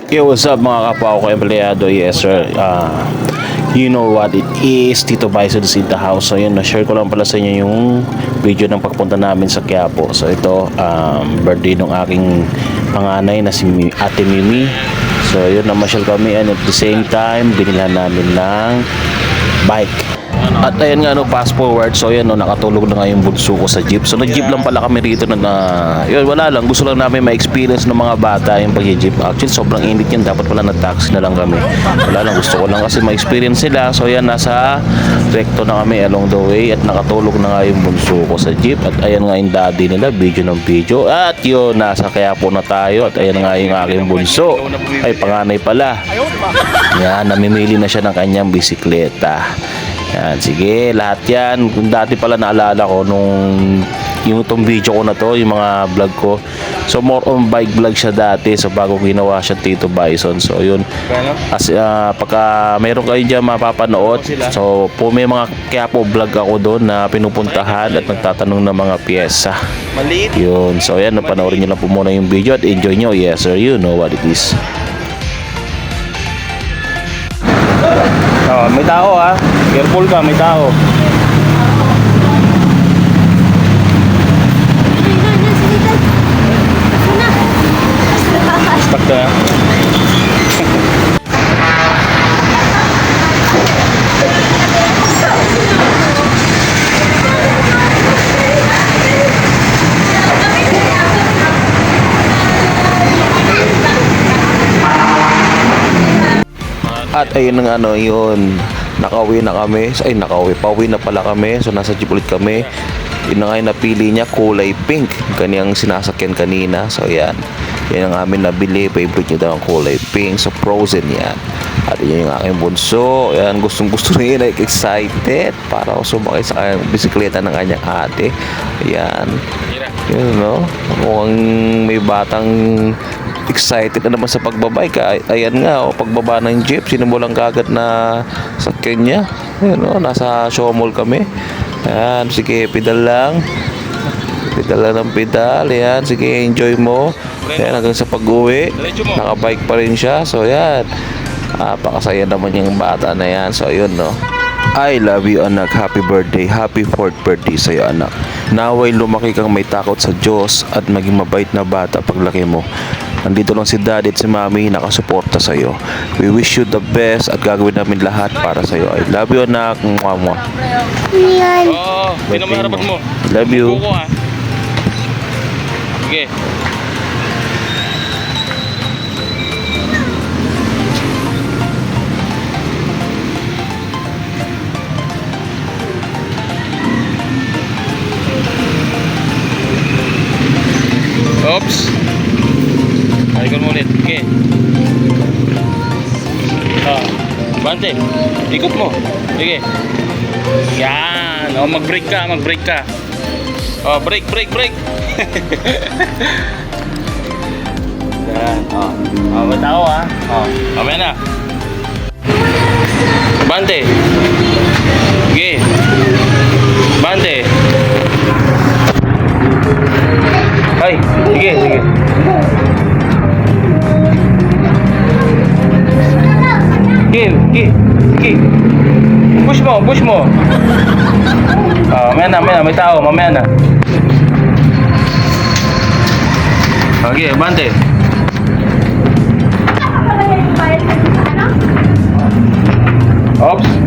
Yo, what's up mga kapwa ko empleyado? Yes sir, you know what it is, Tito Bison in the house. So yun, na-share ko lang pala sa inyo yung video ng pagpunta namin sa Quiapo. So ito, birthday ng aking panganay na si Ate Mimi. So yun, namasyal kami and at the same time, binilhan namin ng bike. At ayan nga, fast forward. So yan, nakatulog na nga yung bunso ko sa jeep. So nag-jeep lang pala kami rito yun, wala lang, gusto lang namin ma-experience ng mga bata yung pag-jeep. Actually sobrang init yun, dapat pala nag-taxi na lang kami. Wala lang, gusto ko lang kasi ma-experience sila. So yan, nasa recto na kami along the way at nakatulog na nga yung bunso ko sa jeep. At ayan nga yung daddy nila, video ng video. At yun, nasa Quiapo na tayo. At ayan nga yung aking bunso, ay panganay pala. Yan, namimili na siya ng kanyang bisikleta. Yan, sige, lahat yan. Kung dati pala naalala ko yung itong video ko na to, yung mga vlog ko. So more on bike vlog siya dati. So bago ginawa siya Tito Bison. So yun, as, pagka meron kayo dyan mapapanood, so po may mga Quiapo vlog ako doon na pinupuntahan at nagtatanong ng mga pyesa. Yun, so yan, napanoorin nyo lang po muna yung video at enjoy nyo. Yes sir, you know what it is. May tao careful ka, may tao. Stuck ka. At ayun nga yun, nakauwi na kami. Ay, pauwi na pala kami. So nasa jeep ulit kami. Yun na nga yung napili niya, kulay pink, kaniyang sinasakyan kanina. So yan, yan ang amin nabili. Favorite niya daw ang kulay pink. So frozen yan. At yun yung aking bunso. Yan, gustong gusto niya, like excited para sumakay sa kanyang bisikleta ng kanyang ate. Yan, yun mukhang may batang excited na naman sa pagbabike. Ayan nga, pagbaba ng jeep, sinimulan kagad na sakyan niya. Ayan, nasa show mall kami. Ayan, sige, pedal lang. Pedal lang ng pedal. Ayan, sige, enjoy mo. Ayan, hanggang sa pag-uwi, nakabike pa rin siya. So, ayan, pakasaya naman yung bata na yan. So, ayun, I love you anak, happy birthday, happy 4th birthday sa'yo anak. Naway lumaki kang may takot sa Diyos at maging mabait na bata paglaki mo. Nandito lang si daddy at si mami nakasuporta sa'yo. We wish you the best at gagawin namin lahat para sa'yo. I love you anak. Mwah. Yan. Oo, pinamaharapat mo. Love you. Buko Sige. Oops. Ikot mo ulit. Okay. Bante. Ikot mo. Sige. Yan. Mag-brake ka. Brake. Yan. May tao mamaya na. Bante. Sige. Bante. Ay, sige. Sige. Push mo. Mamaya na, may tao, mamaya na. Okay, bante. Oops.